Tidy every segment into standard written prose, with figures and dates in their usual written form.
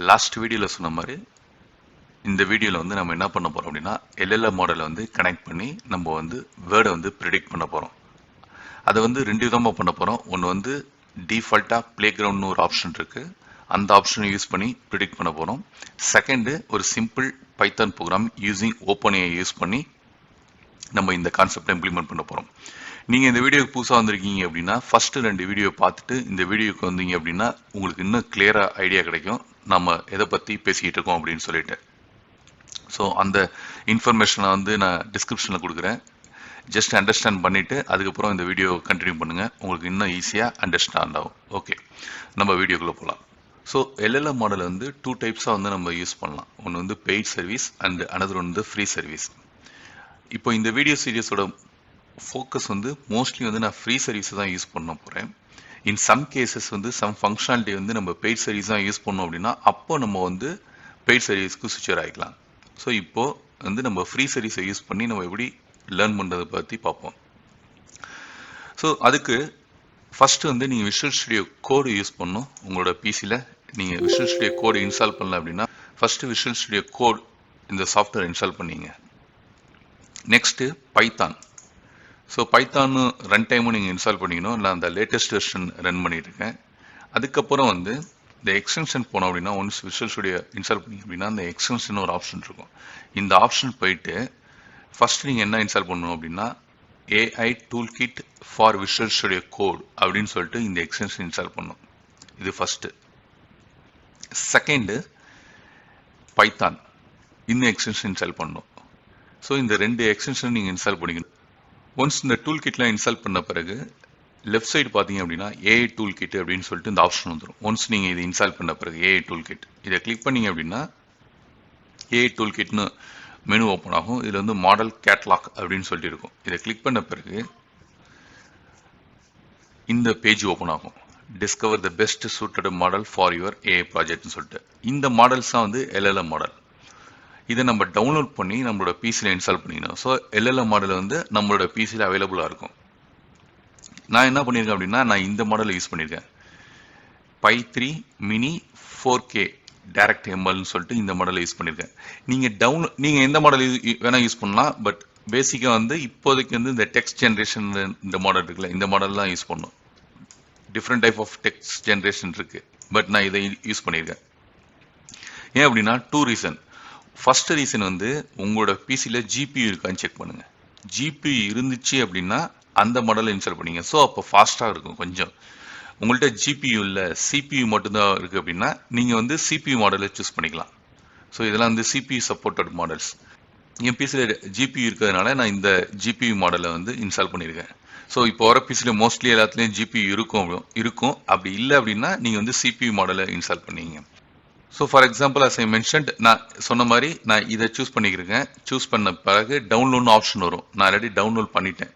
Last வீடியோவில் சொன்ன மாதிரி இந்த வீடியோவில் வந்து நம்ம என்ன பண்ண போகிறோம் அப்படின்னா எல்எல்எம் மாடலை வந்து கனெக்ட் பண்ணி நம்ம வந்து வேர்டை வந்து ப்ரிடிக்ட் பண்ண போகிறோம். அதை வந்து ரெண்டு விதமாக பண்ண போகிறோம். ஒன்று வந்து டிஃபால்ட்டாக ப்ளே கிரவுண்ட்னு ஒரு ஆப்ஷன் இருக்குது, அந்த ஆப்ஷனை யூஸ் பண்ணி ப்ரிடிக்ட் பண்ண போகிறோம். செகண்டு ஒரு simple python program using OpenAI use பண்ணி நம்ம இந்த கான்செப்டை இம்ப்ளிமெண்ட் பண்ண போகிறோம். நீங்கள் இந்த வீடியோக்கு புதுசாக வந்திருக்கீங்க அப்படின்னா ஃபஸ்ட்டு 2 வீடியோ பார்த்துட்டு இந்த வீடியோக்கு வந்தீங்க அப்படின்னா உங்களுக்கு இன்னும் கிளியராக ஐடியா கிடைக்கும் நம்ம எதை பற்றி பேசிக்கிட்டு இருக்கோம் அப்படின்னு சொல்லிட்டு. ஸோ அந்த இன்ஃபர்மேஷனை வந்து நான் டிஸ்கிரிப்ஷனில் கொடுக்குறேன். ஜஸ்ட் அண்டர்ஸ்டாண்ட் பண்ணிவிட்டு அதுக்கப்புறம் இந்த வீடியோ கண்டினியூ பண்ணுங்கள், உங்களுக்கு இன்னும் ஈஸியாக அண்டர்ஸ்டாண்ட் ஆகும். ஓகே, நம்ம வீடியோக்குள்ளே போகலாம். ஸோ எல்எல்எம் மாடல் வந்து 2 டைப்ஸாக வந்து நம்ம யூஸ் பண்ணலாம். ஒன்று வந்து பெய்ட் சர்வீஸ் அண்ட் அனதர் வந்து ஃப்ரீ சர்வீஸ். இப்போ இந்த வீடியோ சீரியஸோட ஃபோக்கஸ் வந்து மோஸ்ட்லி வந்து நான் ஃப்ரீ சர்வீஸை தான் யூஸ் பண்ண போகிறேன். இன் சம் கேசஸ் வந்து சம் ஃபங்க்ஷனாலிட்டி வந்து நம்ம பெய்ட் சர்வீஸ் தான் யூஸ் பண்ணோம் அப்படின்னா அப்போ நம்ம வந்து பெய்ட் சர்வீஸ்க்கு சுவிட்சர் ஆகிக்கலாம். ஸோ இப்போது வந்து நம்ம ஃப்ரீ சர்வீஸை யூஸ் பண்ணி நம்ம எப்படி லேர்ன் பண்ணுறதை பற்றி பார்ப்போம். ஸோ அதுக்கு ஃபஸ்ட்டு வந்து நீங்கள் விஷுவல் ஸ்டுடியோ கோடு யூஸ் பண்ணணும். உங்களோட பிசியில் நீங்கள் விஷுவல் ஸ்டுடியோ கோடு இன்ஸ்டால் பண்ணல அப்படின்னா ஃபஸ்ட்டு விஷுவல் ஸ்டுடியோ கோட் இந்த சாஃப்ட்வேர் இன்ஸ்டால் பண்ணிங்க. Next Python. ஸோ பைத்தான்னு ரன் டைமும் நீங்கள் இன்ஸ்டால் பண்ணிக்கணும். இல்லை அந்த லேட்டஸ்ட் வெர்ஷன் ரன் பண்ணியிருக்கேன். அதுக்கப்புறம் வந்து இந்த எக்ஸ்டென்ஷன் போனோம் அப்படின்னா ஒன்ஸ் விஷுவல் ஸ்டுடியோ இன்ஸ்டால் பண்ணிங்க அப்படின்னா அந்த எக்ஸ்டென்ஷன் ஒரு ஆப்ஷன் இருக்கும். இந்த ஆப்ஷன் போயிட்டு ஃபஸ்ட்டு நீங்கள் என்ன இன்ஸ்டால் பண்ணணும் அப்படின்னா AI tool kit for visual studio code அப்படின்னு சொல்லிட்டு இந்த எக்ஸ்டென்ஷன் இன்ஸ்டால் பண்ணணும். இது ஃபஸ்ட்டு. செகண்டு பைத்தான், இந்த எக்ஸ்டென்ஷன் இன்ஸ்டால் பண்ணணும். ஸோ இந்த 2 எக்ஸ்டென்ஷன் நீங்கள் இன்ஸ்டால் பண்ணிக்கணும். ஒன்ஸ் இந்த டூல் கிட்லாம் இன்ஸ்டால் பண்ண பிறகு லெஃப்ட் சைடு பார்த்தீங்க அப்படின்னா ஏஐ டூல் கிட் அப்படின்னு சொல்லிட்டு இந்த ஆப்ஷன் வந்துடும். ஒன்ஸ் நீங்கள் இது இன்ஸ்டால் பண்ண பிறகு ஏஐ டூல் கிட் இதை கிளிக் பண்ணீங்க அப்படின்னா ஏஐ டூல் கிட்னு மெனு ஓப்பன் ஆகும். இதில் வந்து மாடல் கேட்லாக் அப்படின்னு சொல்லிட்டு இருக்கும். இதை கிளிக் பண்ண பிறகு இந்த பேஜ் ஓப்பன் ஆகும். Discover the best suited model for your AI ப்ராஜெக்ட்னு சொல்லிட்டு. இந்த மாடல்ஸ் தான் வந்து எல்எல்எம் மாடல். இதை நம்ம டவுன்லோட் பண்ணி நம்மளோட பிசியில் இன்ஸ்டால் பண்ணிக்கணும். ஸோ எல்எல்எம் மாடல் வந்து நம்மளோட பிசியில் அவைலபிளாக இருக்கும். நான் என்ன பண்ணியிருக்கேன் அப்படின்னா நான் இந்த மாடலை யூஸ் பண்ணியிருக்கேன். பை3 மினி 4K டைரக்ட் எம்எல்னு சொல்லிட்டு இந்த மாடலை யூஸ் பண்ணியிருக்கேன். நீங்கள் எந்த மாடல் வேணால் யூஸ் பண்ணலாம். பட் பேசிக்காக வந்து இப்போதைக்கு வந்து இந்த டெக்ஸ்ட் ஜென்ரேஷன் இந்த மாடல் இருக்குல்ல, இந்த மாடல் தான் யூஸ் பண்ணணும். Different type of text generation இருக்குது. பட் நான் இதை யூஸ் பண்ணியிருக்கேன். ஏன் அப்படின்னா 2 ரீசன். ஃபர்ஸ்ட் ரீசன் வந்து உங்களோட பிசியில் ஜிபியூ இருக்கான்னு செக் பண்ணுங்கள். ஜிபியூ இருந்துச்சு அப்படின்னா அந்த மாடலை இன்ஸ்டால் பண்ணிங்க. ஸோ அப்போ ஃபாஸ்ட்டாக இருக்கும் கொஞ்சம். உங்கள்கிட்ட ஜிபியூ இல்லை சிபியூ மட்டும்தான் இருக்குது அப்படின்னா நீங்கள் வந்து சிபியூ மாடலை சூஸ் பண்ணிக்கலாம். ஸோ இதெல்லாம் வந்து சிபியூ சப்போர்ட்டட் மாடல்ஸ். என் பிசியில் ஜிபியூ இருக்கிறதுனால நான் இந்த ஜிபியூ மாடலை வந்து இன்ஸ்டால் பண்ணியிருக்கேன். ஸோ இப்போ வர பிசியில் மோஸ்ட்லி எல்லாத்துலேயும் ஜிபியூ இருக்கும். அப்படி இல்லை அப்படின்னா நீங்கள் வந்து சிபியூ மாடலை இன்ஸ்டால் பண்ணிங்க. So for example as I mentioned, நான் சொன்ன மாதிரி நான் இதை சூஸ் பண்ணிக்கிறேன். சூஸ் பண்ண பிறகு டவுன்லோட்னு ஆப்ஷன் வரும். நான் ஆல்ரெடி டவுன்லோட் பண்ணிட்டேன்.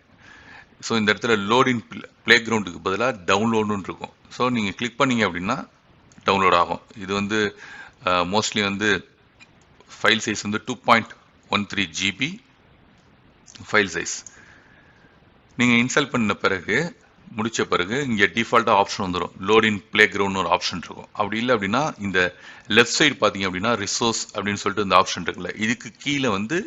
ஸோ இந்த இடத்துல லோடின் ப்ளே கிரவுண்டுக்கு பதிலாக டவுன்லோடுன்னு இருக்கும். ஸோ நீங்கள் கிளிக் பண்ணீங்க அப்படின்னா டவுன்லோட் ஆகும். இது வந்து மோஸ்ட்லி வந்து ஃபைல் சைஸ் வந்து 2.13 GB ஃபைல் சைஸ். நீங்கள் இன்ஸ்டால் பண்ண பிறகு முடித்த பிறகு இங்கே டிஃபால்ட்டாக ஆப்ஷன் வந்துடும். லோடின் ப்ளே கிரவுண்ட் ஒரு ஆப்ஷன் இருக்கும். அப்படி இல்லை அப்படின்னா இந்த லெஃப்ட் சைடு பார்த்தீங்க அப்படின்னா ரிசோர்ஸ் அப்படின்னு சொல்லிட்டு இந்த ஆப்ஷன் இருக்குல்ல, இதுக்கு கீழே வந்து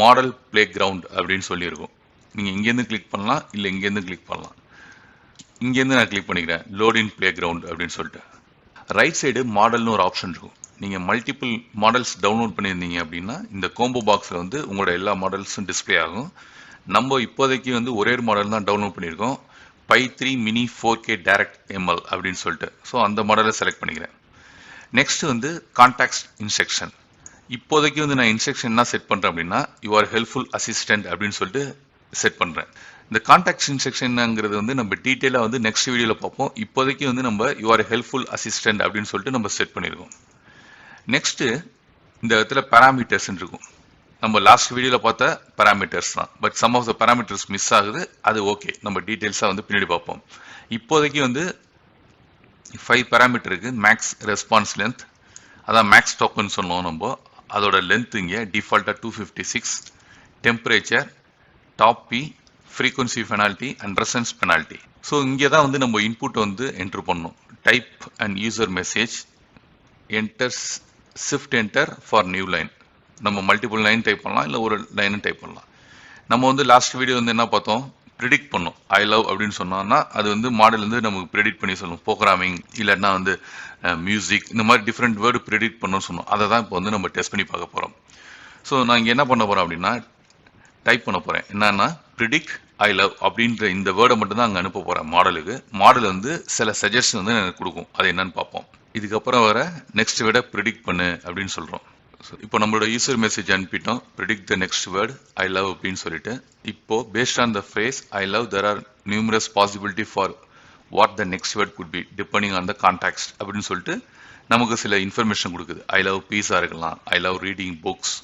மாடல் ப்ளே கிரவுண்ட் அப்படின்னு சொல்லியிருக்கும். நீங்கள் இங்கேருந்து கிளிக் பண்ணலாம், இல்லை இங்கேருந்து கிளிக் பண்ணலாம். இங்கேருந்து நான் கிளிக் பண்ணிக்கிறேன் லோடின் ப்ளே கிரவுண்ட் அப்படின்னு சொல்லிட்டு. ரைட் சைடு மாடல்னு ஒரு ஆப்ஷன் இருக்கும். நீங்கள் மல்டிபிள் மாடல்ஸ் டவுன்லோட் பண்ணியிருந்தீங்க அப்படின்னா இந்த கோம்போ பாக்ஸில் வந்து உங்களோட எல்லா மாடல்ஸும் டிஸ்பிளே ஆகும். நம்ம இப்போதைக்கு வந்து ஒரே ஒரு மாடல் தான் டவுன்லோட் பண்ணியிருக்கோம், பை3 மினி 4K டைரக்ட் எம்எல் அப்படின்னு சொல்லிட்டு. ஸோ அந்த மாடலை செலக்ட் பண்ணிக்கிறேன். நெக்ஸ்ட் வந்து கான்டாக்ட் இன்ஸ்ட்ரக்ஷன். இப்போதைக்கு வந்து நான் இன்ஸ்ட்ரக்ஷன் என்ன செட் பண்ணுறேன் அப்படின்னா யுவர் ஹெல்ப்ஃபுல் அசிஸ்டன்ட் அப்படின்னு சொல்லிட்டு செட் பண்ணுறேன். இந்த கான்டாக்ட் இன்ஸ்ட்ரக்ஷனுங்கிறது வந்து நம்ம டீட்டெயிலாக வந்து நெக்ஸ்ட் வீடியோவில் பார்ப்போம். இப்போதைக்கு வந்து நம்ம யுவர் ஹெல்ப்ஃபுல் அசிஸ்டன்ட் அப்படின்னு சொல்லிட்டு நம்ம செட் பண்ணியிருக்கோம். நெக்ஸ்ட்டு இந்த இடத்துல பேராமீட்டர்ஸ் இருக்கும். நம்ம லாஸ்ட் வீடியோவில் பார்த்த பேராமீட்டர்ஸ் தான். But some of the parameters miss ஆகுது. அது ஓகே, நம்ம டீட்டெயில்ஸாக வந்து பின்னாடி பார்ப்போம். இப்போதைக்கு வந்து 5 பேராமீட்டர் இருக்குது. மேக்ஸ் ரெஸ்பான்ஸ் லென்த், அதான் மேக்ஸ் டோக்கன் சொல்லுவோம் நம்ம. அதோட லென்த் இங்கே டிஃபால்ட்டாக 256. Temperature, top P, frequency penalty and presence penalty. So இங்கே தான் வந்து நம்ம இன்புட் வந்து என்ட்ரு பண்ணணும். Type and user message, enter shift enter for new line. நம்ம மல்டிபிள் லைன் டைப் பண்ணலாம், இல்லை ஒரு லைன் டைப் பண்ணலாம். நம்ம வந்து லாஸ்ட் வீடியோ வந்து என்ன பார்த்தோம், ப்ரிடிக்ட் பண்ணோம். ஐ லவ் அப்படின்னு சொன்னோம்னா அது வந்து மாடல் வந்து நமக்கு ப்ரிடிக்ட் பண்ணி சொல்லும். ப்ரோக்ராமிங் இல்லைன்னா வந்து மியூசிக், இந்த மாதிரி டிஃப்ரெண்ட் வேர்டு ப்ரிடிக்ட் பண்ணணும்னு சொன்னோம். அதை தான் இப்போ வந்து நம்ம டெஸ்ட் பண்ணி பார்க்க போகிறோம். ஸோ நான் இங்கே என்ன பண்ண போகிறேன் அப்படின்னா, டைப் பண்ண போகிறேன். என்னன்னா ப்ரிடிக்ட் ஐ லவ் அப்படின்ற இந்த வேர்டை மட்டும் தான் அங்கே அனுப்ப போகிறேன் மாடலுக்கு. மாடல் வந்து சில சஜஷன் வந்து எனக்கு கொடுக்கும். அது என்னன்னு பார்ப்போம். இதுக்கப்புறம் வர நெக்ஸ்ட் வேர்டை ப்ரிடிக்ட் பண்ணு அப்படின்னு சொல்கிறோம். இப்போ நம்மளோட யூசர் மெசேஜ் அனுப்பிட்டோம், predict the next word I love அப்படின்னு சொல்லிட்டு. இப்போ based on the phrase I love there are numerous possibility for what the next word could be depending on the context அப்படின்னு சொல்லிட்டு நமக்கு சில இன்ஃபர்மேஷன் கொடுக்குது. ஐ லவ் பீஸா இருக்கலாம், ஐ லவ் ரீடிங் புக்ஸ்,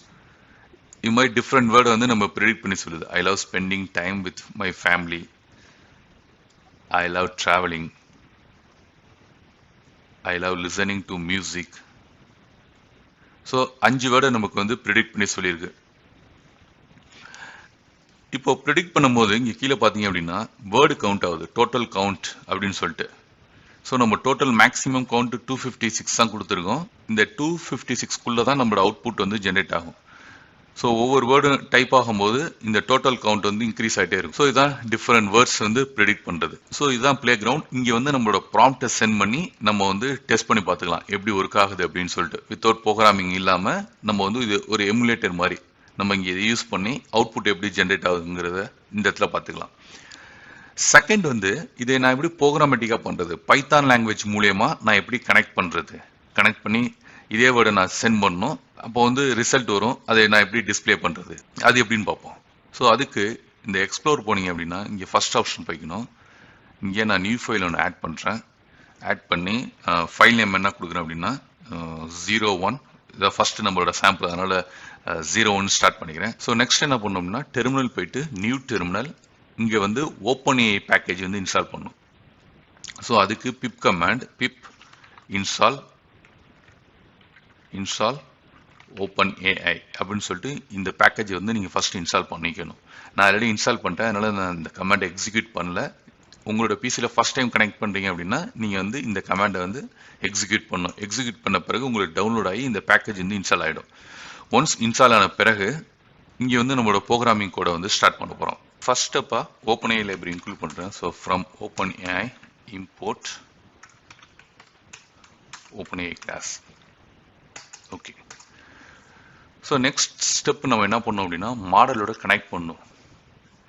இது மாதிரி டிஃப்ரெண்ட் வேர்டு வந்து நம்ம ப்ரிடிக்ட் பண்ணி சொல்லுது. I love spending time with my family, I love travelling, I love listening to music. So 5 வேர்டை நமக்கு வந்து ப்ரிடிக்ட் பண்ணி சொல்லியிருக்கு. இப்போ ப்ரிடிக்ட் பண்ணும்போது இங்கே கீழே பார்த்தீங்க அப்படின்னா வேர்டு கவுண்ட் ஆகுது, டோட்டல் கவுண்ட் அப்படின்னு சொல்லிட்டு. ஸோ நம்ம டோட்டல் மேக்ஸிமம் கவுண்ட் 256 தான் கொடுத்துருக்கோம். இந்த 256குள்ளே தான் நம்மளோட அவுட்புட் வந்து ஜென்ரேட் ஆகும். ஸோ ஒவ்வொரு வேர்டு டைப் ஆகும்போது இந்த டோட்டல் கவுண்ட் வந்து இன்க்ரீஸ் ஆகிட்டே இருக்கும். ஸோ இதுதான் டிஃப்ரெண்ட் வேர்ட்ஸ் வந்து ப்ரிடிக்ட் பண்ணுறது. ஸோ இதுதான் பிளே கிரவுண்ட். இங்கே வந்து நம்மளோட ப்ராம்ப்டை சென்ட் பண்ணி நம்ம வந்து டெஸ்ட் பண்ணி பார்த்துக்கலாம் எப்படி ஒர்க் ஆகுது அப்படின்னு சொல்லிட்டு. வித்தவுட் ப்ரோக்ராமிங் இல்லாமல் நம்ம வந்து இது ஒரு எமுலேட்டர் மாதிரி நம்ம இங்கே இதை யூஸ் பண்ணி அவுட்புட் எப்படி ஜென்ரேட் ஆகுதுங்கிறத இந்த இடத்துல பார்த்துக்கலாம். செகண்ட் வந்து இதை நான் எப்படி ப்ரோக்ராமேட்டிக்காக பண்ணுறது, பைத்தான் லாங்குவேஜ் மூலயமா நான் எப்படி கனெக்ட் பண்ணுறது, கனெக்ட் பண்ணி இதே வேர்டை நான் சென்ட் பண்ணணும். அப்போ வந்து ரிசல்ட் வரும், அதை நான் எப்படி டிஸ்பிளே பண்ணுறது, அது எப்படின்னு பார்ப்போம். ஸோ அதுக்கு இந்த எக்ஸ்ப்ளோர் போனீங்க அப்படின்னா இங்கே ஃபர்ஸ்ட் ஆப்ஷன் போய்க்கணும். இங்கே நான் நியூ ஃபைல் ஒன்று ஆட் பண்ணுறேன். ஆட் பண்ணி ஃபைல் நேம் என்ன கொடுக்குறேன் அப்படின்னா 01, இதை ஃபர்ஸ்ட் நம்மளோட சாம்பிள், அதனால் 01 ஸ்டார்ட் பண்ணிக்கிறேன். ஸோ நெக்ஸ்ட் என்ன பண்ணோம்னா டெர்மினல் போயிட்டு நியூ டெர்மினல், இங்கே வந்து OpenAI பேக்கேஜ் வந்து இன்ஸ்டால் பண்ணணும். ஸோ அதுக்கு பிப் கமாண்ட், பிப் இன்ஸ்டால் OpenAI அப்படின்னு சொல்லிட்டு இந்த பேக்கேஜ் வந்து நீங்கள் ஃபர்ஸ்ட் இன்ஸ்டால் பண்ணிக்கணும். நான் ஆல்ரெடி இன்ஸ்டால் பண்ணிட்டேன், அதனால் நான் இந்த கமாண்டை எக்ஸிக்யூட் பண்ணல. உங்களோட பிசியில் ஃபர்ஸ்ட் டைம் கனெக்ட் பண்ணுறீங்க அப்படின்னா நீங்கள் வந்து இந்த கமாண்டை வந்து எக்ஸிக்யூட் பண்ணணும். எக்ஸிக்யூட் பண்ண பிறகு உங்களுக்கு டவுன்லோட் ஆகி இந்த பேக்கேஜ் வந்து இன்ஸ்டால் ஆகிடும். ஒன்ஸ் இன்ஸ்டால் ஆன பிறகு இங்கே வந்து நம்மளோட ப்ரோக்ராமிங் கோடை வந்து ஸ்டார்ட் பண்ண போகிறோம். ஃபர்ஸ்ட் ஸ்டெப்பாக OpenAI லைப்ரரி இன்க்ளூட் பண்ணுறேன். So from OpenAI import OpenAI class. Okay. So next step நம்ம என்ன பண்ணோம் அப்படின்னா மாடலோட கனெக்ட் பண்ணணும்.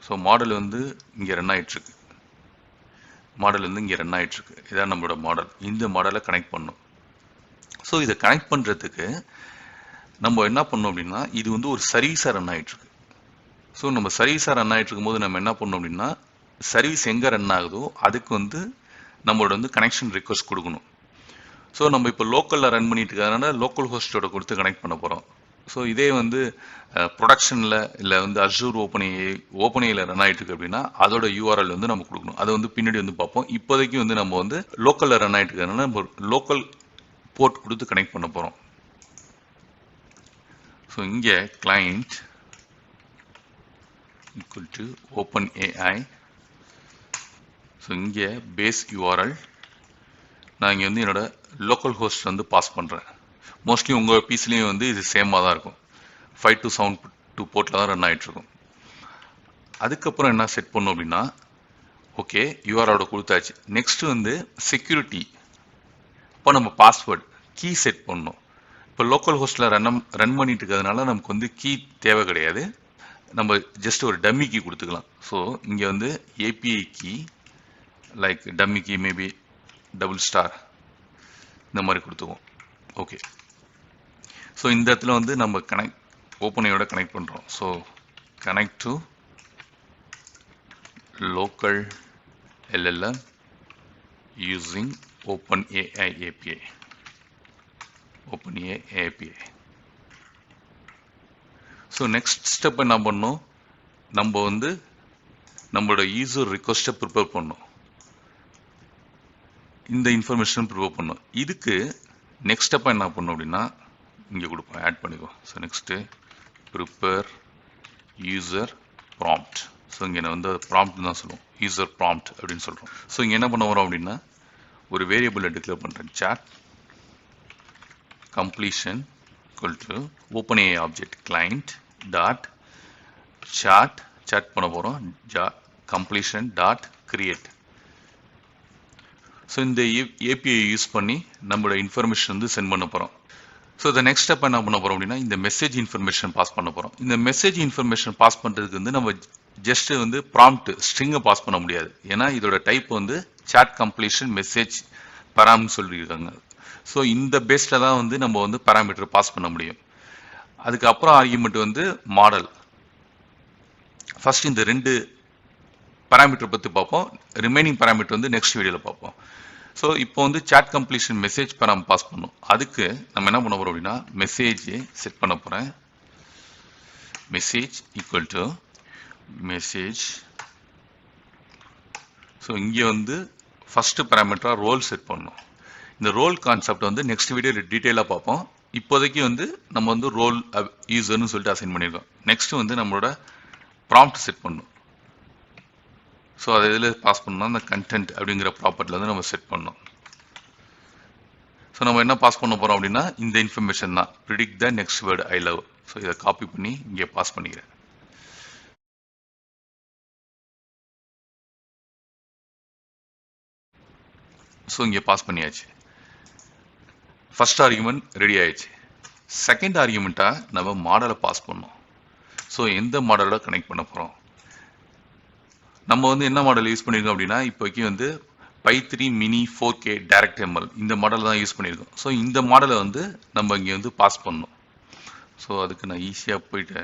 ஸோ மாடல் வந்து இங்கே ரன் ஆகிட்டுருக்கு, இதான் நம்மளோட மாடல். இந்த மாடலை கனெக்ட் பண்ணணும். ஸோ இதை கனெக்ட் பண்ணுறதுக்கு நம்ம என்ன பண்ணோம் அப்படின்னா இது வந்து ஒரு சர்வீஸாக ரன் ஆகிட்டுருக்கு. ஸோ நம்ம சர்வீஸாக ரன் ஆகிட்டு இருக்கும்போது நம்ம என்ன பண்ணோம் அப்படின்னா சர்வீஸ் எங்கே ரன் ஆகுதோ அதுக்கு வந்து நம்மளோட வந்து கனெக்ஷன் ரிக்வஸ்ட் கொடுக்கணும். ஸோ நம்ம இப்போ லோக்கலில் ரன் பண்ணிட்டு இருக்கிறதுனால லோக்கல் ஹோஸ்டோட கொடுத்து கனெக்ட் பண்ண போகிறோம். ஸோ இதே வந்து ப்ரொடக்ஷனில் இல்லை வந்து அஸ்யூர் ஓப்பன்ஏயில் ரன் ஆகிட்டு இருக்கு அப்படின்னா அதோட URL வந்து நம்ம கொடுக்கணும். அதை வந்து பின்னாடி வந்து பார்ப்போம். இப்போதைக்கு வந்து நம்ம வந்து லோக்கலில் ரன் ஆகிட்டு இருக்கிறதுனால நம்ம லோக்கல் போர்ட் கொடுத்து கனெக்ட் பண்ண போகிறோம். ஸோ இங்கே client equal to OpenAI. So இங்கே பேஸ் URL நான் இங்கே வந்து என்னோட லோக்கல் ஹோஸ்ட் வந்து பாஸ் பண்ணுறேன். மோஸ்ட்லி உங்கள் பிசிலையும் வந்து இது சேமாக தான் இருக்கும். 527 போர்ட்டில் தான் ரன் ஆகிட்டுருக்கும். அதுக்கப்புறம் என்ன செட் பண்ணோம் அப்படின்னா ஓகே URL கொடுத்தாச்சு. நெக்ஸ்ட்டு வந்து செக்யூரிட்டி. இப்போ நம்ம பாஸ்வேர்டு கீ செட் பண்ணணும். இப்போ லோக்கல் ஹோஸ்ட்டில் ரன் பண்ணிட்டு இருக்கிறதுனால நமக்கு வந்து கீ தேவை கிடையாது. நம்ம ஜஸ்ட் ஒரு டம்மி கீ கொடுத்துக்கலாம். ஸோ இங்கே வந்து API key like dummy key maybe $* இந்த மாதிரி கொடுத்துக்குவோம். ஓகே. ஸோ இந்த இடத்துல வந்து நம்ம OpenAIயோட கனெக்ட் பண்ணுறோம். So connect to local LLM using OpenAI API. So next step என்ன பண்ணணும், நம்ம வந்து நம்மளோட யூசர் ரிக்வஸ்ட்டை ப்ரிப்பேர் பண்ணணும். இந்த இன்ஃபர்மேஷன் ப்ரிப்பேர் பண்ணணும். இதுக்கு நெக்ஸ்ட் ஸ்டெப்பாக என்ன பண்ணணும் அப்படின்னா இங்கே கொடுப்போம், ஆட் பண்ணிக்கோ. So next prepare user prompt. So இங்கே நான் வந்து ப்ராம்ப்ட் தான் சொல்லுவோம், யூசர் ப்ராம்ப்ட் அப்படின்னு சொல்கிறோம். ஸோ இங்கே என்ன பண்ண வரோம் அப்படின்னா ஒரு வேரியபிளை டிக்ளேர் பண்ணுறேன், chat completion equal to OpenAI object client dot chat பண்ண போறோம் completion dot create. ஸோ இந்த API யூஸ் பண்ணி நம்மளோட இன்ஃபர்மேஷன் வந்து சென்ட் பண்ண போகிறோம். ஸோ இந்த நெக்ஸ்ட் ஸ்டெப் என்ன பண்ண போகிறோம் அப்படின்னா இந்த மெசேஜ் இன்ஃபர்மேஷன் பாஸ் பண்ண போகிறோம். இந்த மெசேஜ் இன்ஃபர்மேஷன் பாஸ் பண்ணுறதுக்கு வந்து நம்ம ஜஸ்ட் வந்து ப்ராம்ப்ட் ஸ்ட்ரிங்கை பாஸ் பண்ண முடியாது. ஏன்னா இதோட டைப் வந்து chat completion மெசேஜ் பராம்னு சொல்லியிருக்காங்க. ஸோ இந்த பேஸில் தான் வந்து நம்ம வந்து பேராமீட்டர் பாஸ் பண்ண முடியும். அதுக்கப்புறம் ஆர்குமெண்ட் வந்து மாடல். ஃபர்ஸ்ட் இந்த 2 பேராமீட்டர் பற்றி பார்ப்போம். ரிமைனிங் பேராமீட்டர் வந்து நெக்ஸ்ட் வீடியோவில் பார்ப்போம். ஸோ இப்போ வந்து chat completion மெசேஜ் பராம் பாஸ் பண்ணும். அதுக்கு நம்ம என்ன பண்ண போகிறோம் அப்படின்னா மெசேஜ் செட் பண்ண போகிறேன். Message equal to message. So இங்கே வந்து ஃபர்ஸ்ட் பேராமீட்டராக ரோல் செட் பண்ணணும். இந்த ரோல் கான்செப்ட் வந்து நெக்ஸ்ட் வீடியோவில் டீட்டெயிலாக பார்ப்போம். இப்போதைக்கு வந்து நம்ம வந்து ரோல் யூசர்னு சொல்லிட்டு அசைன் பண்ணியிருக்கோம். நெக்ஸ்ட் வந்து நம்மளோட ப்ராம்ப்ட் செட் பண்ணணும். ஸோ அதை இதில் பாஸ் பண்ணோம்னா அந்த கண்டென்ட் அப்படிங்கிற ப்ராப்பர்ட்டில் வந்து நம்ம செட் பண்ணோம். ஸோ நம்ம என்ன பாஸ் பண்ண போகிறோம் அப்படின்னா இந்த இன்ஃபர்மேஷன் தான் predict the next word I love. So இதை காப்பி பண்ணி இங்கே பாஸ் பண்ணிக்கிறேன். ஸோ இங்கே பாஸ் பண்ணியாச்சு. ஃபர்ஸ்ட் ஆர்குமெண்ட் ரெடி ஆயிடுச்சு. செகண்ட் ஆர்குமெண்ட்டாக நம்ம மாடலை பாஸ் பண்ணோம். ஸோ எந்த மாடலோட கனெக்ட் பண்ண போகிறோம்? நம்ம வந்து என்ன மாடல் யூஸ் பண்ணியிருக்கோம் அப்படின்னா இப்போக்கி வந்து Py3 mini 4K direct ML இந்த மாடல் தான் யூஸ் பண்ணியிருக்கோம். ஸோ இந்த மாடலை வந்து நம்ம இங்கே வந்து பாஸ் பண்ணணும். ஸோ அதுக்கு நான் ஈஸியாக போயிட்டு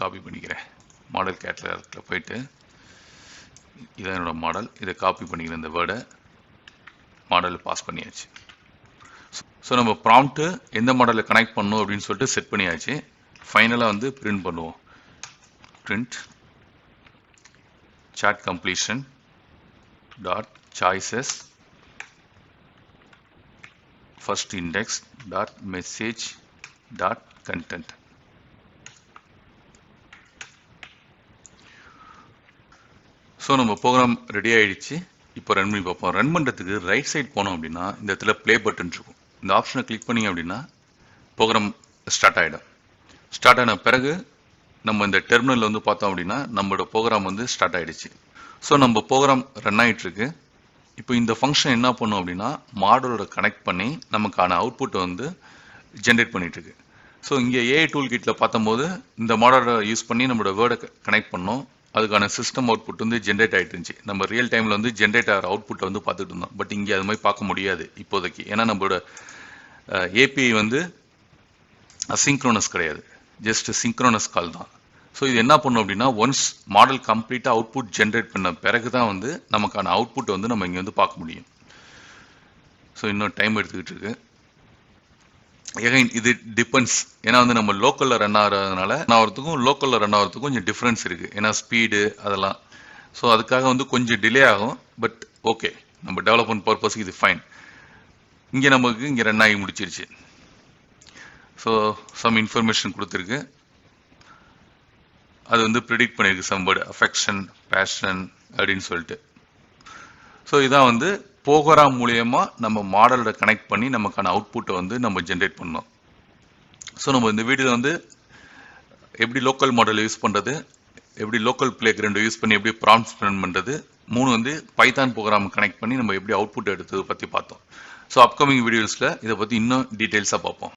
காப்பி பண்ணிக்கிறேன். மாடல் கேட்டலாகில் போயிட்டு இதான் என்னோட மாடல். இதை காப்பி பண்ணிக்கிறேன். இந்த வேர்டை மாடலில் பாஸ் பண்ணியாச்சு. ஸோ நம்ம ப்ராம்ப்ட்டு எந்த மாடலில் கனெக்ட் பண்ணணும் அப்படின்னு சொல்லிட்டு செட் பண்ணியாச்சு. ஃபைனலாக வந்து பிரிண்ட் பண்ணுவோம். Print chat completion dot choices first index dot message dot content. So நம்ம ப்ரோக்ராம் ரெடி ஆகிடுச்சு. இப்போ ரன் பண்ணி பார்ப்போம். ரன் பண்ணுறதுக்கு ரைட் சைட் போனோம் அப்படின்னா இந்த இடத்துல ப்ளே பட்டன் இருக்கும். இந்த ஆப்ஷனை கிளிக் பண்ணிங்க அப்படின்னா ப்ரோக்ராம் ஸ்டார்ட் ஆகிடும். ஸ்டார்ட் ஆன பிறகு நம்ம இந்த டெர்மினலில் வந்து பார்த்தோம் அப்படின்னா நம்மளோட ப்ரோக்ராம் வந்து ஸ்டார்ட் ஆகிடுச்சு. ஸோ நம்ம ப்ரோக்ராம் ரன் ஆகிட்டுருக்கு. இப்போ இந்த ஃபங்க்ஷன் என்ன பண்ணும் அப்படின்னா மாடலோட கனெக்ட் பண்ணி நமக்கான அவுட்புட்டை வந்து ஜென்ரேட் பண்ணிகிட்ருக்கு. ஸோ இங்கே ஏஐ டூல் கிட்டில் பார்த்தம்போது இந்த மாடலை யூஸ் பண்ணி நம்மளோட வேர்டை கனெக்ட் பண்ணோம். அதுக்கான சிஸ்டம் அவுட்புட் வந்து ஜென்ரேட் ஆகிட்டு இருந்துச்சு. நம்ம ரியல் டைமில் வந்து ஜென்ரேட் ஆகிற அவுட்புட்டை வந்து பார்த்துட்டு இருந்தோம். பட் இங்கே அது மாதிரி பார்க்க முடியாது இப்போதைக்கு. ஏன்னா நம்மளோட ஏபிஐ வந்து அசிங்க்ரோனஸ் கிடையாது, ஜஸ்ட் சிங்க்ரோனஸ் கால் தான். ஸோ இது என்ன பண்ணும் அப்படின்னா ஒன்ஸ் மாடல் கம்ப்ளீட்டாக அவுட்புட் ஜென்ரேட் பண்ண பிறகு தான் வந்து நமக்கான அவுட்புட் வந்து நம்ம இங்கே வந்து பார்க்க முடியும். ஸோ இன்னும் டைம் எடுத்துக்கிட்டு இருக்கு. எகைன் இது டிபெண்ட்ஸ். ஏன்னா வந்து நம்ம லோக்கலில் ரன் ஆகிறதுனால லோக்கலில் ரன் ஆகிறதுக்கும் கொஞ்சம் டிஃப்ரென்ஸ் இருக்குது. ஏன்னா ஸ்பீடு அதெல்லாம். ஸோ அதுக்காக வந்து கொஞ்சம் டிலே ஆகும். பட் ஓகே, நம்ம டெவலப்மெண்ட் பர்பஸ்க்கு இது ஃபைன். இங்கே நமக்கு இங்கே ரன் ஆகி முடிச்சிருச்சு. ஸோ சம் இன்ஃபர்மேஷன் கொடுத்துருக்கு. அது வந்து ப்ரிடிக்ட் பண்ணியிருக்கு சம்பர்டு அஃபெக்ஷன் பேஷன் அப்படின்னு சொல்லிட்டு. ஸோ இதான் வந்து ப்ரோக்ராம் மூலயமா நம்ம மாடலோட கனெக்ட் பண்ணி நமக்கான அவுட்புட்டை வந்து நம்ம ஜென்ரேட் பண்ணோம். ஸோ நம்ம இந்த வீடியோவில் வந்து எப்படி லோக்கல் மாடல் யூஸ் பண்ணுறது, எப்படி லோக்கல் ப்ளே கிரவுண்டை யூஸ் பண்ணி எப்படி ப்ராம்ப்ட் ரன் பண்ணுறது, 3 வந்து பைத்தான் ப்ரோக்ராம் கனெக்ட் பண்ணி நம்ம எப்படி அவுட்புட் எடுத்ததை பற்றி பார்த்தோம். ஸோ அப்கமிங் வீடியோஸில் இதை பற்றி இன்னும் டீட்டெயில்ஸாக பார்ப்போம்.